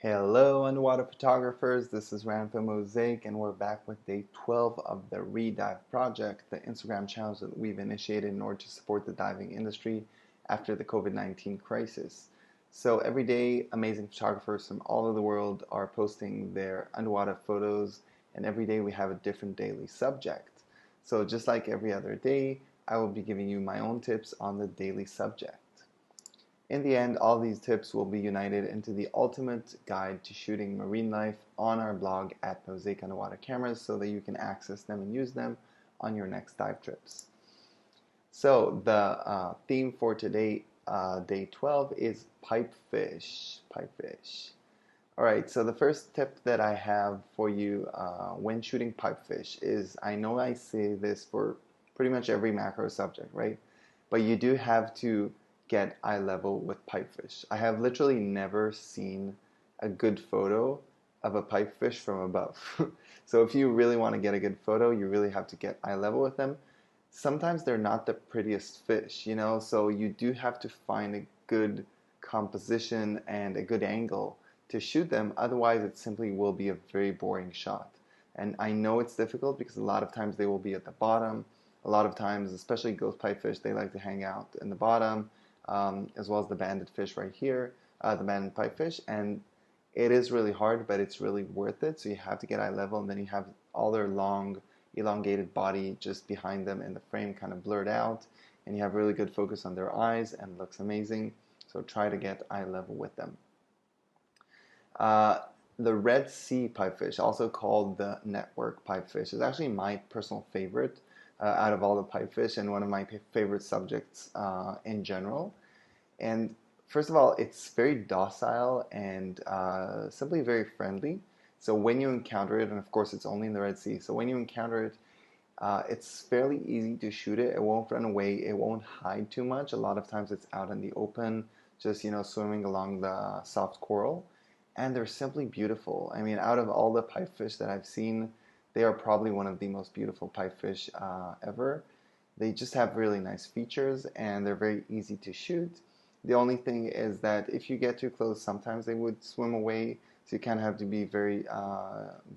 Hello underwater photographers, this is Ryan from Mozaik and we're back with day 12 of the Redive project, the Instagram challenge that we've initiated in order to support the diving industry after the COVID-19 crisis. So every day amazing photographers from all over the world are posting their underwater photos, and every day we have a different daily subject. So just like every other day, I will be giving you my own tips on the daily subject. In the end, all these tips will be united into the ultimate guide to shooting marine life on our blog at Mozaik UW Cameras so that you can access them and use them on your next dive trips. So the theme for today, day 12, is pipefish. Pipefish. Alright, so the first tip that I have for you when shooting pipefish is, I know I say this for pretty much every macro subject, right? But you do have to get eye level with pipefish. I have literally never seen a good photo of a pipefish from above. So if you really want to get a good photo, you really have to get eye level with them. Sometimes they're not the prettiest fish, so you do have to find a good composition and a good angle to shoot them. Otherwise, it simply will be a very boring shot. And I know it's difficult because a lot of times they will be at the bottom. A lot of times, especially ghost pipefish, they like to hang out in the bottom. As well as the banded fish right here, the banded pipefish, and it is really hard, but it's really worth it. So you have to get eye level, and then you have all their long, elongated body just behind them in the frame, kind of blurred out, and you have really good focus on their eyes, and it looks amazing. So try to get eye level with them. The red sea pipefish, also called the network pipefish, is actually my personal favorite out of all the pipefish, and one of my favorite subjects in general. And first of all, it's very docile and simply very friendly. So when you encounter it, and of course it's only in the Red Sea, so when you encounter it, it's fairly easy to shoot it. It won't run away. It won't hide too much. A lot of times it's out in the open, just swimming along the soft coral, and they're simply beautiful. I mean, out of all the pipefish that I've seen, they are probably one of the most beautiful pipefish ever. They just have really nice features, and they're very easy to shoot. The only thing is that if you get too close, sometimes they would swim away, so you kind of have to be very,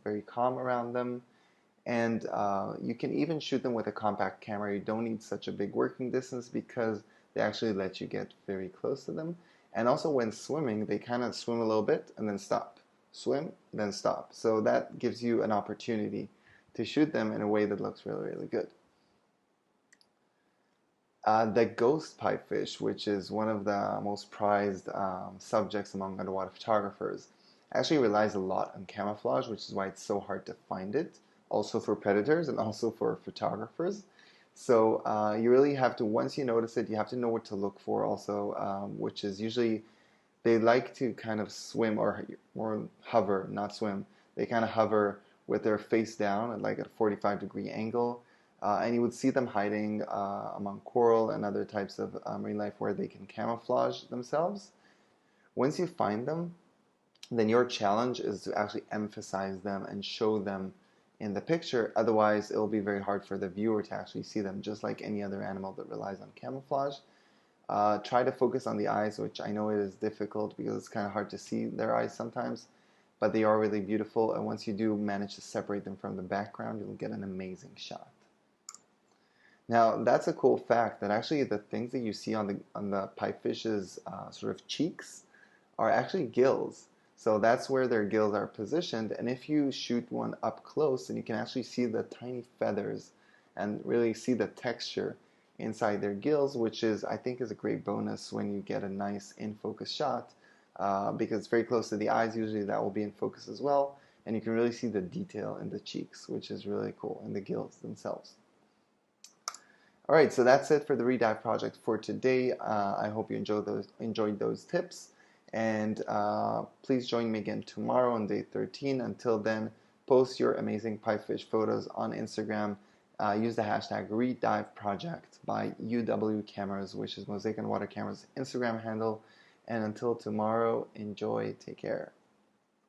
very calm around them. And you can even shoot them with a compact camera. You don't need such a big working distance because they actually let you get very close to them. And also when swimming, they kind of swim a little bit and then stop. Swim, then stop. So that gives you an opportunity to shoot them in a way that looks really, really good. The ghost pipefish, which is one of the most prized subjects among underwater photographers, actually relies a lot on camouflage, which is why it's so hard to find it, also for predators and also for photographers. So you really have to, once you notice it, you have to know what to look for also, which is usually they like to kind of swim or hover, not swim. They kind of hover with their face down at like a 45-degree angle. And you would see them hiding among coral and other types of marine life where they can camouflage themselves. Once you find them, then your challenge is to actually emphasize them and show them in the picture. Otherwise, it will be very hard for the viewer to actually see them, just like any other animal that relies on camouflage. Try to focus on the eyes, which I know it is difficult because it's kind of hard to see their eyes sometimes, but they are really beautiful, and once you do manage to separate them from the background, you'll get an amazing shot. Now, that's a cool fact that actually the things that you see on the pipefish's sort of cheeks are actually gills. So that's where their gills are positioned, and if you shoot one up close, then you can actually see the tiny feathers and really see the texture inside their gills, which is, I think, is a great bonus when you get a nice in-focus shot because it's very close to the eyes. Usually that will be in focus as well, and you can really see the detail in the cheeks, which is really cool, and the gills themselves. Alright, so that's it for the Redive project for today. I hope you enjoyed those tips, and please join me again tomorrow on day 13. Until then, post your amazing pipefish photos on Instagram. Use the hashtag RediveProject by UW Cameras, which is Mozaik UW Cameras' Instagram handle. And until tomorrow, enjoy, take care.